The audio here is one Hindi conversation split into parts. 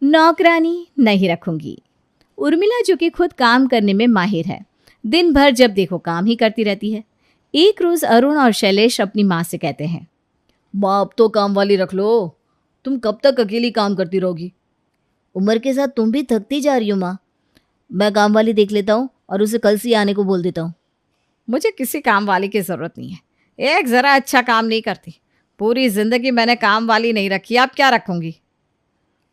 नौकरानी नहीं रखूंगी। उर्मिला जो कि खुद काम करने में माहिर है, दिन भर जब देखो काम ही करती रहती है। एक रोज अरुण और शैलेश अपनी माँ से कहते हैं, माँ अब तो काम वाली रख लो, तुम कब तक अकेली काम करती रहोगी। उम्र के साथ तुम भी थकती जा रही हो माँ। मैं काम वाली देख लेता हूँ और उसे कल से ही आने को बोल देता हूँ। मुझे किसी काम वाली की ज़रूरत नहीं है, एक ज़रा अच्छा काम नहीं करती। पूरी ज़िंदगी मैंने काम वाली नहीं रखी, अब क्या रखूँगी।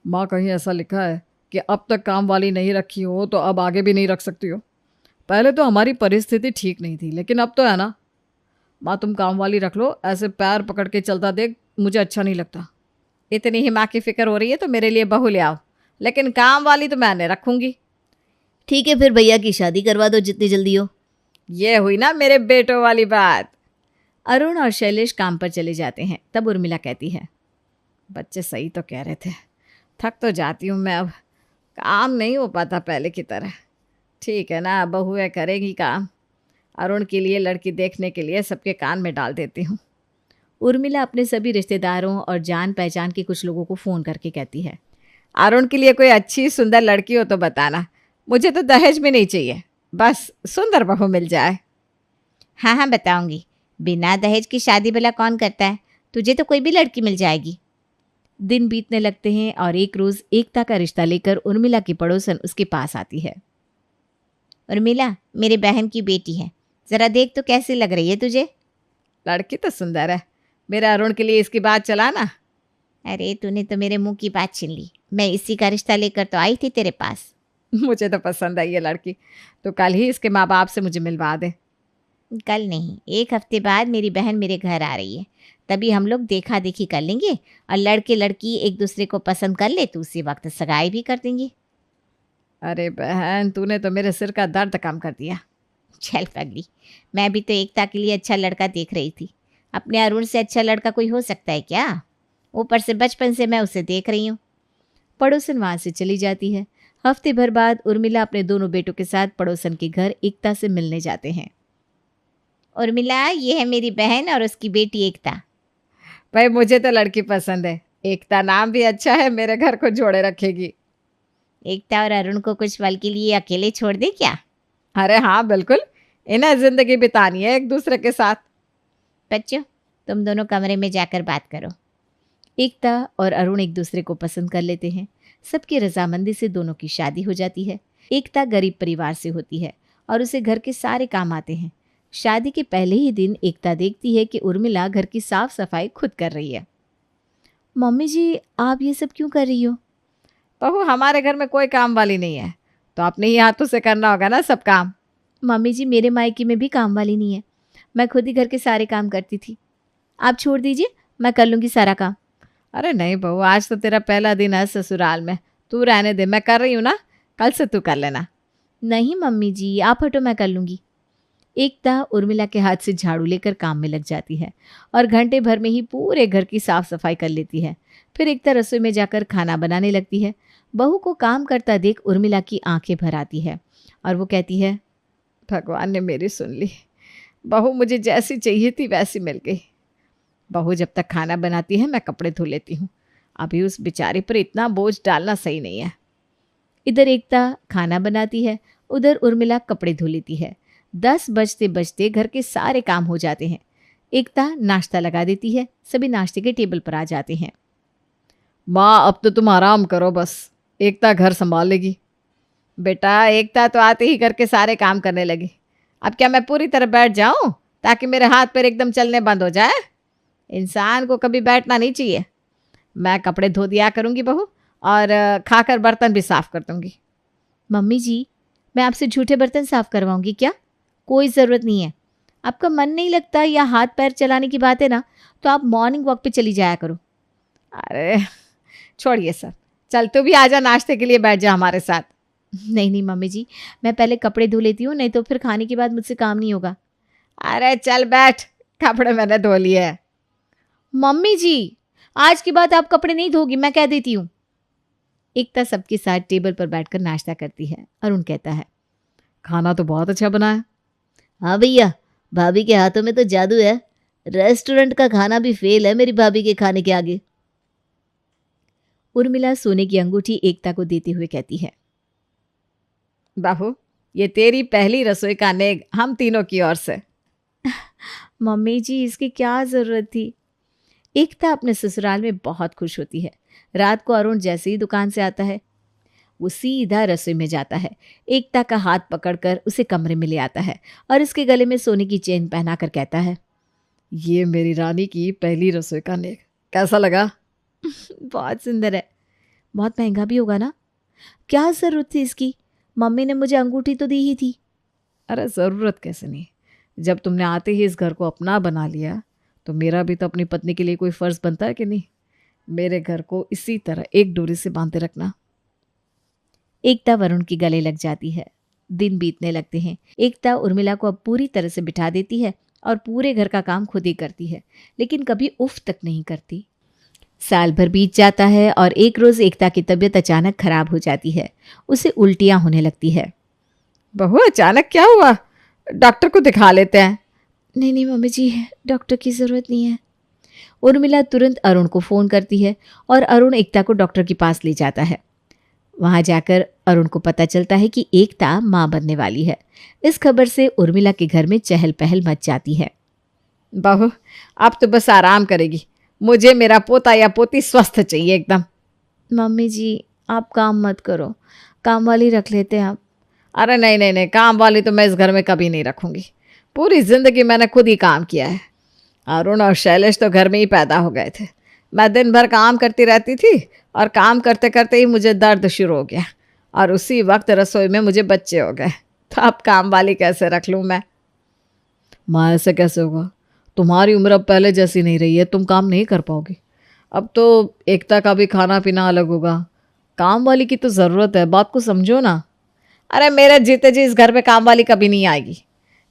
माँ कहीं ऐसा लिखा है कि अब तक काम वाली नहीं रखी हो तो अब आगे भी नहीं रख सकती हो। पहले तो हमारी परिस्थिति ठीक नहीं थी, लेकिन अब तो है ना। माँ तुम काम वाली रख लो, ऐसे पैर पकड़ के चलता देख मुझे अच्छा नहीं लगता। इतनी ही माँ की फिक्र हो रही है तो मेरे लिए बहू ले आओ, लेकिन काम वाली तो मैंने रखूँगी। ठीक है, फिर भैया की शादी करवा दो जितनी जल्दी हो। ये हुई ना मेरे बेटों वाली बात। अरुण और शैलेश काम पर चले जाते हैं। तब उर्मिला कहती है, बच्चे सही तो कह रहे थे, थक तो जाती हूँ मैं, अब काम नहीं हो पाता पहले की तरह। ठीक है ना, बहुएं करेगी काम। अरुण के लिए लड़की देखने के लिए सबके कान में डाल देती हूँ। उर्मिला अपने सभी रिश्तेदारों और जान पहचान के कुछ लोगों को फ़ोन करके कहती है, अरुण के लिए कोई अच्छी सुंदर लड़की हो तो बताना, मुझे तो दहेज भी नहीं चाहिए, बस सुंदर बहू मिल जाए। हाँ हाँ बताऊंगी, बिना दहेज की शादी भला कौन करता है, तुझे तो कोई भी लड़की मिल जाएगी। दिन बीतने लगते हैं और एक रोज़ एकता का रिश्ता लेकर उर्मिला की पड़ोसन उसके पास आती है। उर्मिला मेरे बहन की बेटी है, ज़रा देख तो कैसी लग रही है तुझे। लड़की तो सुंदर है, मेरे अरुण के लिए इसकी बात चलाना। अरे तूने तो मेरे मुंह की बात छीन ली, मैं इसी का रिश्ता लेकर तो आई थी तेरे पास। मुझे तो पसंद आई ये लड़की, तो कल ही इसके माँ बाप से मुझे मिलवा दे। कल नहीं, एक हफ्ते बाद मेरी बहन मेरे घर आ रही है, तभी हम लोग देखा देखी कर लेंगे और लड़के लड़की एक दूसरे को पसंद कर ले तो उसी वक्त सगाई भी कर देंगे। अरे बहन, तूने तो मेरे सिर का दर्द कम कर दिया। चल पगली, मैं भी तो एकता के लिए अच्छा लड़का देख रही थी। अपने अरुण से अच्छा लड़का कोई हो सकता है क्या? ऊपर से बचपन से मैं उसे देख रही हूँ। पड़ोसन वहाँ से चली जाती है। हफ्ते भर बाद उर्मिला अपने दोनों बेटों के साथ पड़ोसन के घर एकता से मिलने जाते हैं। उर्मिला, ये है मेरी बहन और उसकी बेटी एकता। भाई मुझे तो लड़की पसंद है, एकता नाम भी अच्छा है, मेरे घर को जोड़े रखेगी। एकता और अरुण को कुछ पल के लिए अकेले छोड़ दे क्या? अरे हाँ बिल्कुल, इन्हें जिंदगी बितानी है एक दूसरे के साथ। बच्चों, तुम दोनों कमरे में जाकर बात करो। एकता और अरुण एक दूसरे को पसंद कर लेते हैं। सबकी रजामंदी से दोनों की शादी हो जाती है। एकता गरीब परिवार से होती है और उसे घर के सारे काम आते हैं। शादी के पहले ही दिन एकता देखती है कि उर्मिला घर की साफ सफाई खुद कर रही है। मम्मी जी, आप ये सब क्यों कर रही हो? बहू, हमारे घर में कोई काम वाली नहीं है, तो अपने ही हाथों से करना होगा ना सब काम। मम्मी जी, मेरे मायके में भी काम वाली नहीं है, मैं खुद ही घर के सारे काम करती थी। आप छोड़ दीजिए, मैं कर लूँगी सारा काम। अरे नहीं बहू, आज तो तेरा पहला दिन है ससुराल में, तू रहने दे, मैं कर रही हूँ ना, कल से तू कर लेना। नहीं मम्मी जी, आप हटो, मैं कर लूँगी। एकता उर्मिला के हाथ से झाड़ू लेकर काम में लग जाती है और घंटे भर में ही पूरे घर की साफ सफाई कर लेती है। फिर एकता रसोई में जाकर खाना बनाने लगती है। बहू को काम करता देख उर्मिला की आंखें भर आती है और वो कहती है, भगवान ने मेरी सुन ली, बहू मुझे जैसी चाहिए थी वैसी मिल गई। बहू जब तक खाना बनाती है मैं कपड़े धो लेती हूँ, अभी उस बेचारी पर इतना बोझ डालना सही नहीं है। इधर एकता खाना बनाती है, उधर उर्मिला कपड़े धो लेती है। 10 बजते बजते घर के सारे काम हो जाते हैं। एकता नाश्ता लगा देती है। सभी नाश्ते के टेबल पर आ जाते हैं। माँ अब तो तुम आराम करो, बस एकता घर संभाल लेगी। बेटा, एकता तो आते ही घर के सारे काम करने लगी, अब क्या मैं पूरी तरह बैठ जाऊं ताकि मेरे हाथ पैर एकदम चलने बंद हो जाए? इंसान को कभी बैठना नहीं चाहिए। मैं कपड़े धो दिया करूंगी बहू, और खाकर बर्तन भी साफ कर दूंगी। मम्मी जी, मैं आपसे झूठे बर्तन साफ करवाऊंगी क्या? कोई ज़रूरत नहीं है। आपका मन नहीं लगता या हाथ पैर चलाने की बात है ना, तो आप मॉर्निंग वॉक पे चली जाया करो। अरे छोड़िए सर, चल तू भी आजा, नाश्ते के लिए बैठ जा हमारे साथ। नहीं नहीं मम्मी जी, मैं पहले कपड़े धो लेती हूँ, नहीं तो फिर खाने के बाद मुझसे काम नहीं होगा। अरे चल बैठ, कपड़े मैंने धो लिए हैं। मम्मी जी, आज के बाद आप कपड़े नहीं धोगी, मैं कह देती हूँ। एकता सबके साथ टेबल पर बैठकर नाश्ता करती है। अरुण कहता है, खाना तो बहुत अच्छा बना है। हाँ भैया, भाभी के हाथों में तो जादू है। रेस्टोरेंट का खाना भी फेल है मेरी भाभी के खाने के आगे। उर्मिला सोने की अंगूठी एकता को देते हुए कहती है, बहू, ये तेरी पहली रसोई का नेग हम तीनों की ओर से। मम्मी जी इसकी क्या ज़रूरत थी। एकता अपने ससुराल में बहुत खुश होती है। रात को अरुण जैसे ही दुकान से आता है वो सीधा रसोई में जाता है। एकता का हाथ पकड़कर उसे कमरे में ले आता है और उसके गले में सोने की चेन पहनाकर कहता है, ये मेरी रानी की पहली रसोई का नेग कैसा लगा? बहुत सुंदर है। बहुत महंगा भी होगा ना? क्या ज़रूरत थी इसकी? मम्मी ने मुझे अंगूठी तो दी ही थी। अरे ज़रूरत कैसे नहीं, जब तुमने आते ही इस घर को अपना बना लिया तो मेरा भी तो अपनी पत्नी के लिए कोई फ़र्ज़ बनता है कि नहीं। मेरे घर को इसी तरह एक डोरी से बांधे रखना। एकता वरुण के गले लग जाती है। दिन बीतने लगते हैं। एकता उर्मिला को अब पूरी तरह से बिठा देती है और पूरे घर का काम खुद ही करती है, लेकिन कभी उफ तक नहीं करती। साल भर बीत जाता है और एक रोज़ एकता की तबीयत अचानक खराब हो जाती है। उसे उल्टियाँ होने लगती है। बहू, अचानक क्या हुआ? डॉक्टर को दिखा लेते हैं। नहीं नहीं मम्मी जी, डॉक्टर की ज़रूरत नहीं है। उर्मिला तुरंत अरुण को फ़ोन करती है और अरुण एकता को डॉक्टर के पास ले जाता है। वहाँ जाकर अरुण को पता चलता है कि एकता माँ बनने वाली है। इस खबर से उर्मिला के घर में चहल पहल मच जाती है। बहू, अब तो बस आराम करेगी। मुझे मेरा पोता या पोती स्वस्थ चाहिए एकदम। मम्मी जी आप काम मत करो, काम वाली रख लेते हैं आप। अरे नहीं नहीं नहीं, काम वाली तो मैं इस घर में कभी नहीं रखूँगी। पूरी ज़िंदगी मैंने खुद ही काम किया है। अरुण और शैलेश तो घर में ही पैदा हो गए थे। मैं दिन भर काम करती रहती थी और काम करते करते ही मुझे दर्द शुरू हो गया और उसी वक्त रसोई में मुझे बच्चे हो गए। तो अब काम वाली कैसे रख लूँ मैं? माँ, ऐसे कैसे होगा? तुम्हारी उम्र अब पहले जैसी नहीं रही है, तुम काम नहीं कर पाओगी। अब तो एकता का भी खाना पीना अलग होगा। काम वाली की तो ज़रूरत है, बात को समझो ना। अरे मेरे जीते जी इस घर में काम वाली कभी नहीं आएगी।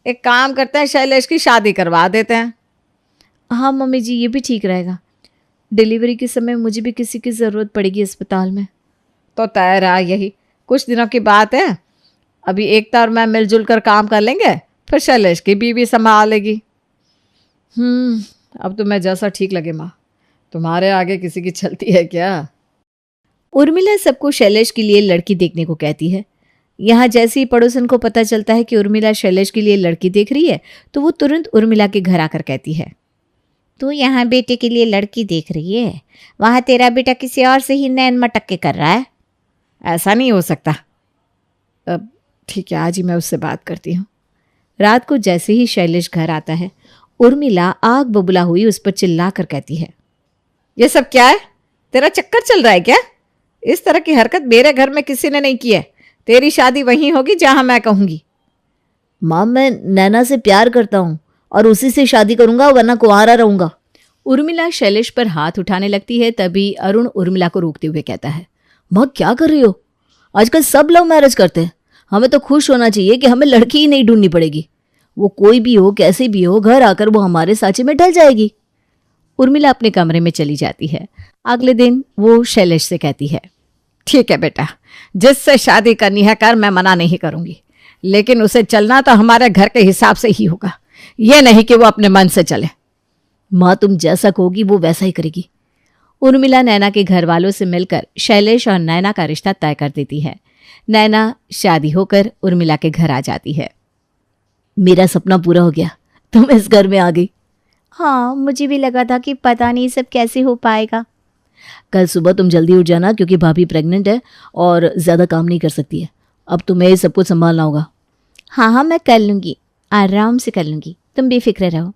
एक काम करते हैं, शैलेश की शादी करवा देते हैं। हाँ मम्मी जी, ये भी ठीक रहेगा। डिलीवरी के समय मुझे भी किसी की ज़रूरत पड़ेगी अस्पताल में। तो तय रहा यही, कुछ दिनों की बात है। अभी एकता और मैं मिलजुल कर काम कर लेंगे, फिर शैलेश की बीवी संभालेगी। अब तो मैं जैसा ठीक लगे माँ। तुम्हारे आगे किसी की चलती है क्या? उर्मिला सबको शैलेश के लिए लड़की देखने को कहती है। यहाँ जैसे ही पड़ोसन को पता चलता है कि उर्मिला शैलेश के लिए लड़की देख रही है तो वो तुरंत उर्मिला के घर आकर कहती है, तू यहाँ बेटे के लिए लड़की देख रही है, वहाँ तेरा बेटा किसी और से ही नैन मटक्के कर रहा है। ऐसा नहीं हो सकता। अब ठीक है, आज ही मैं उससे बात करती हूँ। रात को जैसे ही शैलेश घर आता है उर्मिला आग बबूला हुई उस पर चिल्ला कर कहती है, ये सब क्या है? तेरा चक्कर चल रहा है क्या? इस तरह की हरकत मेरे घर में किसी ने नहीं की है। तेरी शादी वहीं होगी जहां मैं कहूँगी। माँ, मैं नैना से प्यार करता हूँ और उसी से शादी करूंगा, वरना कुंवारा रहूंगा। उर्मिला शैलेश पर हाथ उठाने लगती है। तभी अरुण उर्मिला को रोकते हुए कहता है, माँ क्या कर रही हो? आजकल सब लव मैरिज करते हैं। हमें तो खुश होना चाहिए कि हमें लड़की ही नहीं ढूंढनी पड़ेगी। वो कोई भी हो, कैसे भी हो, घर आकर वो हमारे सांचे में ढल जाएगी। उर्मिला अपने कमरे में चली जाती है। अगले दिन वो शैलेश से कहती है, ठीक है बेटा, जिससे शादी करनी है कर, मैं मना नहीं करूँगी, लेकिन उसे चलना तो हमारे घर के हिसाब से ही होगा। ये नहीं कि वो अपने मन से चले। माँ, तुम जैसा कहोगी वो वैसा ही करेगी। उर्मिला नैना के घर वालों से मिलकर शैलेश और नैना का रिश्ता तय कर देती है। नैना शादी होकर उर्मिला के घर आ जाती है। मेरा सपना पूरा हो गया, तुम इस घर में आ गई। हाँ, मुझे भी लगा था कि पता नहीं सब कैसे हो पाएगा। कल सुबह तुम जल्दी उठ जाना, क्योंकि भाभी प्रेग्नेंट है और ज़्यादा काम नहीं कर सकती है। अब तुम्हें सब कुछ संभालना होगा। हाँ हाँ, मैं कर लूँगी, आराम से कर लूँगी, तुम बेफिक्र रहो।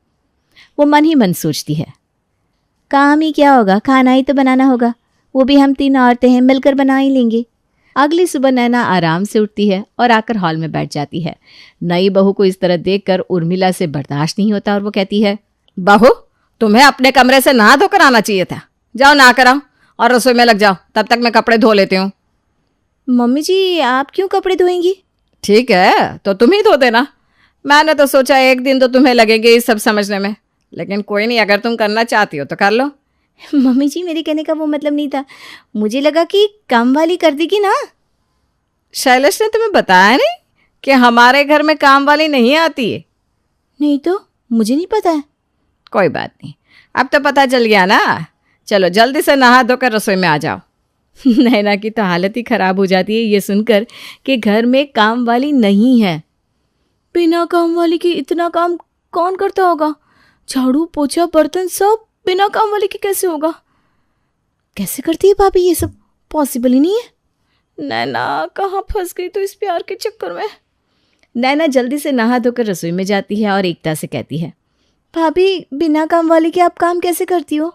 वो मन ही मन सोचती है, काम ही क्या होगा, खाना ही तो बनाना होगा, वो भी हम 3 औरतें हैं, मिलकर बना ही लेंगे। अगली सुबह नैना आराम से उठती है और आकर हॉल में बैठ जाती है। नई बहू को इस तरह देखकर उर्मिला से बर्दाश्त नहीं होता और वो कहती है, बहू, तुम्हें अपने कमरे से नहा धोकर आना चाहिए था। जाओ नहा कर आओ और रसोई में लग जाओ, तब तक मैं कपड़े धो लेती हूँ। मम्मी जी, आप क्यों कपड़े धोएंगी? ठीक है, तो तुम ही धो देना। मैंने तो सोचा एक दिन तो तुम्हें लगेंगे ये सब समझने में, लेकिन कोई नहीं, अगर तुम करना चाहती हो तो कर लो। मम्मी जी, मेरे कहने का वो मतलब नहीं था, मुझे लगा कि काम वाली कर देगी ना। शैलेश ने तुम्हें बताया नहीं कि हमारे घर में काम वाली नहीं आती है? नहीं तो, मुझे नहीं पता है। कोई बात नहीं, अब तो पता चल गया ना। चलो जल्दी से नहा धोकर रसोई में आ जाओ। नैना की तो हालत ही खराब हो जाती है ये सुनकर कि घर में काम वाली नहीं है। बिना काम वाली के इतना काम कौन करता होगा? झाड़ू पोछा बर्तन सब बिना काम वाली के कैसे होगा? कैसे करती है भाभी ये सब? पॉसिबल ही नहीं है। नैना कहाँ फंस गई तो इस प्यार के चक्कर में। नैना जल्दी से नहा धोकर रसोई में जाती है और एकता से कहती है, भाभी बिना काम वाली के आप काम कैसे करती हो?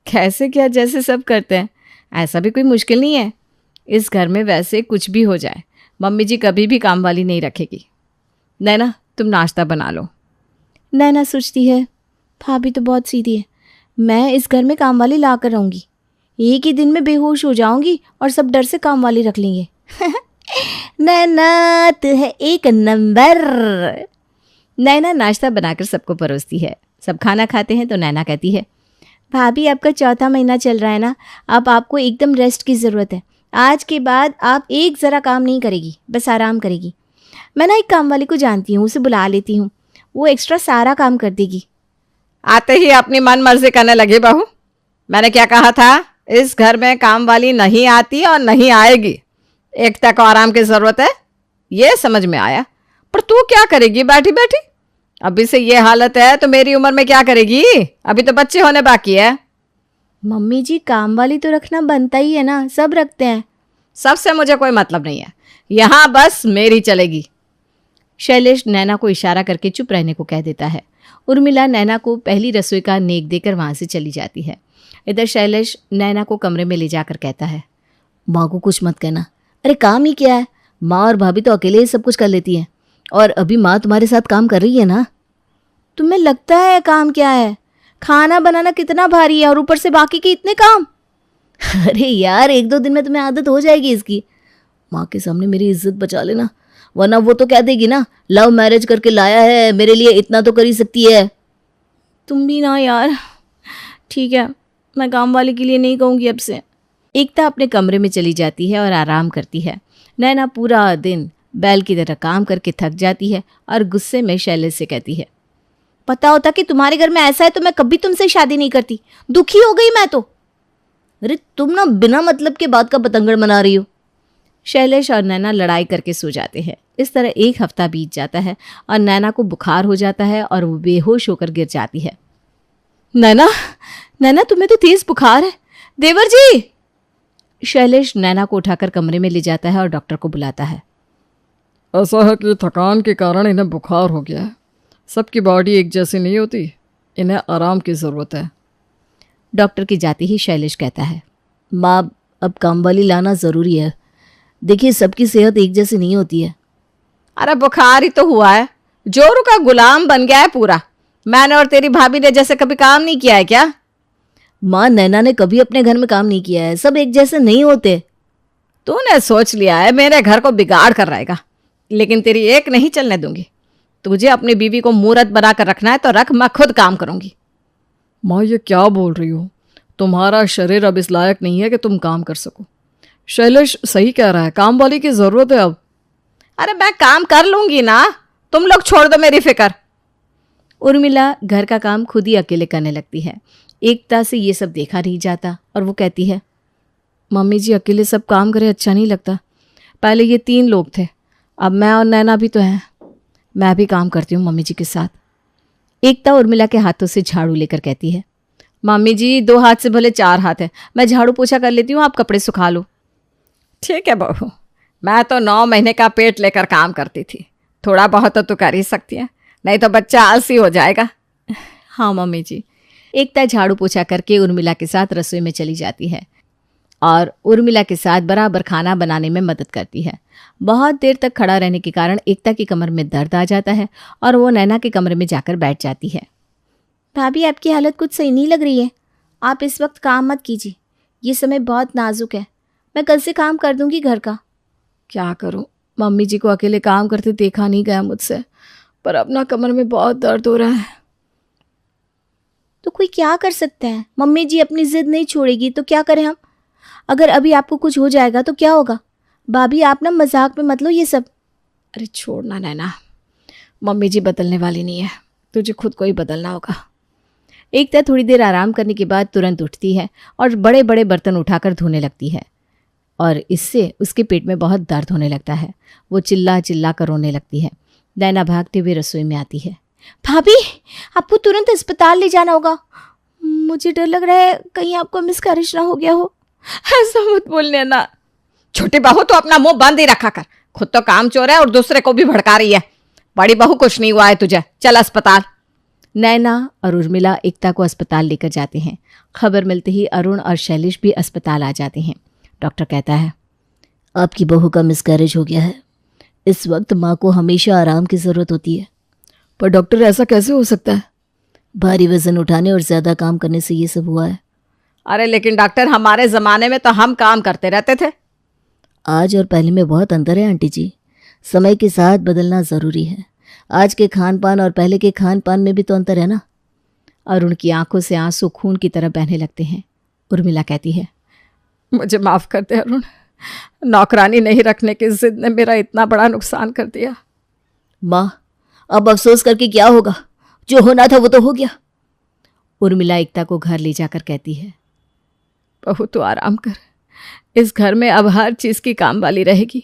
कैसे क्या, जैसे सब करते हैं। ऐसा भी कोई मुश्किल नहीं है। इस घर में वैसे कुछ भी हो जाए, मम्मी जी कभी भी काम वाली नहीं रखेगी। नैना तुम नाश्ता बना लो। नैना सोचती है, भाभी तो बहुत सीधी है, मैं इस घर में काम वाली ला कर रहूँगी, एक ही दिन में बेहोश हो जाऊंगी और सब डर से काम वाली रख लेंगे। नैना तू है एक नंबर। नैना नाश्ता बनाकर सबको परोसती है। सब खाना खाते हैं तो नैना कहती है, भाभी आपका चौथा महीना चल रहा है ना, अब आपको एकदम रेस्ट की ज़रूरत है। आज के बाद आप एक ज़रा काम नहीं करेगी, बस आराम करेगी। मैं ना एक काम वाली को जानती हूँ, उसे बुला लेती हूँ, वो एक्स्ट्रा सारा काम कर देगी। आते ही अपनी मन मर्जी करने लगी बहू। मैंने क्या कहा था? इस घर में काम वाली नहीं आती और नहीं आएगी। एकता को आराम की ज़रूरत है, ये समझ में आया। पर तू क्या करेगी बैठी बैठी? अभी से ये हालत है तो मेरी उम्र में क्या करेगी? अभी तो बच्चे होने बाकी है। मम्मी जी काम वाली तो रखना बनता ही है ना, सब रखते हैं। सबसे मुझे कोई मतलब नहीं है, यहाँ बस मेरी चलेगी। शैलेश नैना को इशारा करके चुप रहने को कह देता है। उर्मिला नैना को पहली रसोई का नेक देकर वहाँ से चली जाती है। इधर शैलेश नैना को कमरे में ले जाकर कहता है, माँ को कुछ मत कहना। अरे काम ही क्या है, माँ और भाभी तो अकेले ही सब कुछ कर लेती हैं, और अभी माँ तुम्हारे साथ काम कर रही है ना। तुम्हें लगता है काम क्या है? खाना बनाना कितना भारी है और ऊपर से बाकी के इतने काम। अरे यार, एक दो दिन में तुम्हें आदत हो जाएगी इसकी। माँ के सामने मेरी इज्जत बचा लेना, वरना वो तो कह देगी ना, लव मैरिज करके लाया है, मेरे लिए इतना तो कर ही सकती है। तुम भी ना यार। ठीक है, मैं काम वाले के लिए नहीं कहूँगी अब से। एकता अपने कमरे में चली जाती है और आराम करती है। नैना पूरा दिन बैल की तरह काम करके थक जाती है और गुस्से में शैलेश से कहती है, पता होता कि तुम्हारे घर में ऐसा है तो मैं कभी तुमसे शादी नहीं करती। दुखी हो गई मैं तो। अरे तुम ना बिना मतलब के बात का पतंगड़ मना रही हो। शैलेश और नैना लड़ाई करके सो जाते हैं। इस तरह एक हफ्ता बीत जाता है और नैना को बुखार हो जाता है और वो बेहोश होकर गिर जाती है। नैना, नैना तुम्हें तो तेज बुखार है। देवर जी। शैलेश नैना को उठाकर कमरे में ले जाता है और डॉक्टर को बुलाता है। ऐसा है कि थकान के कारण इन्हें बुखार हो गया है। सबकी बॉडी एक जैसी नहीं होती, इन्हें आराम की ज़रूरत है। डॉक्टर की जाते ही शैलेश कहता है, माँ अब काम वाली लाना ज़रूरी है। देखिए सबकी सेहत एक जैसी नहीं होती है। अरे बुखार ही तो हुआ है, जोरू का गुलाम बन गया है पूरा। मैंने और तेरी भाभी ने जैसे कभी काम नहीं किया है क्या? माँ नैना ने कभी अपने घर में काम नहीं किया है, सब एक जैसे नहीं होते। तूने सोच लिया है मेरे घर को बिगाड़ कर रहेगा, लेकिन तेरी एक नहीं चलने दूंगी। तुझे अपनी बीवी को मूर्त बना कर रखना है तो रख, मैं खुद काम करूंगी। माँ ये क्या बोल रही हो? तुम्हारा शरीर अब इस लायक नहीं है कि तुम काम कर सको। शैलेश सही कह रहा है, काम वाली की ज़रूरत है अब। अरे मैं काम कर लूंगी ना, तुम लोग छोड़ दो मेरी फिक्र। उर्मिला घर का काम खुद ही अकेले करने लगती है। एकता से ये सब देखा नहीं जाता और वो कहती है, मम्मी जी अकेले सब काम करे अच्छा नहीं लगता। पहले ये 3 लोग थे, अब मैं और नैना भी तो हैं। मैं भी काम करती हूँ मम्मी जी के साथ। एकता उर्मिला के हाथों से झाड़ू लेकर कहती है, मम्मी जी 2 हाथ से भले 4 हाथ है, मैं झाड़ू पोछा कर लेती हूँ, आप कपड़े सुखा लो। ठीक है बहू, मैं तो 9 महीने का पेट लेकर काम करती थी, थोड़ा बहुत तो कर ही सकती है, नहीं तो बच्चा आलसी हो जाएगा। हाँ मम्मी जी। एकता झाड़ू पोछा करके उर्मिला के साथ रसोई में चली जाती है और उर्मिला के साथ बराबर खाना बनाने में मदद करती है। बहुत देर तक खड़ा रहने के कारण एकता की कमर में दर्द आ जाता है और वो नैना के कमरे में जाकर बैठ जाती है। भाभी आपकी हालत कुछ सही नहीं लग रही है, आप इस वक्त काम मत कीजिए, ये समय बहुत नाजुक है। मैं कल से काम कर दूंगी घर का। क्या करूं, मम्मी जी को अकेले काम करते देखा नहीं गया मुझसे, पर अपना कमर में बहुत दर्द हो रहा है। तो कोई क्या कर सकता है, मम्मी जी अपनी जिद नहीं छोड़ेगी तो क्या करें हम? अगर अभी आपको कुछ हो जाएगा तो क्या होगा? भाभी आप ना मजाक में मत लो ये सब। अरे छोड़ना नैना, मम्मी जी बदलने वाली नहीं है, तुझे खुद को ही बदलना होगा। एकता थोड़ी देर आराम करने के बाद तुरंत उठती है और बड़े बड़े बर्तन उठाकर धोने लगती है। और इससे उसके पेट में बहुत दर्द होने लगता है। वो चिल्ला चिल्ला कर रोने लगती है। नैना भागते हुए रसोई में आती है। भाभी, आपको तुरंत अस्पताल ले जाना होगा। मुझे डर लग रहा है कहीं आपको मिसकैरेज ना हो गया हो। ऐसा मत बोल नैना। छोटी बहू तो अपना मुंह बंद ही रखा कर। खुद तो काम चोर है और दूसरे को भी भड़का रही है। बड़ी बहू, कुछ नहीं हुआ है तुझे, चल अस्पताल। नैना और उर्मिला एकता को अस्पताल लेकर जाते हैं। खबर मिलते ही अरुण और शैलेश भी अस्पताल आ जाते हैं। डॉक्टर कहता है, आपकी बहू का मिसकैरेज हो गया है। इस वक्त माँ को हमेशा आराम की ज़रूरत होती है। पर डॉक्टर, ऐसा कैसे हो सकता है? भारी वजन उठाने और ज़्यादा काम करने से ये सब हुआ है। अरे लेकिन डॉक्टर, हमारे ज़माने में तो हम काम करते रहते थे। आज और पहले में बहुत अंतर है आंटी जी। समय के साथ बदलना ज़रूरी है। आज के खान पान और पहले के खान पान में भी तो अंतर है ना। अरुण की आंखों से आंसू खून की तरह बहने लगते हैं। उर्मिला कहती है, मुझे माफ़ कर दे अरुण। नौकरानी नहीं रखने की जिद ने मेरा इतना बड़ा नुकसान कर दिया। माँ, अब अफसोस करके क्या होगा? जो होना था वो तो हो गया। उर्मिला एकता को घर ले जाकर कहती है, बहू तू आराम कर। इस घर में अब हर चीज़ की काम वाली रहेगी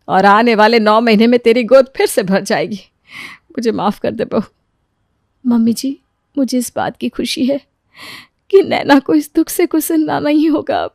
और आने वाले 9 महीने में तेरी गोद फिर से भर जाएगी। मुझे माफ़ कर दे बहू। मम्मी जी, मुझे इस बात की खुशी है कि नैना को इस दुख से गुजरना नहीं होगा अब।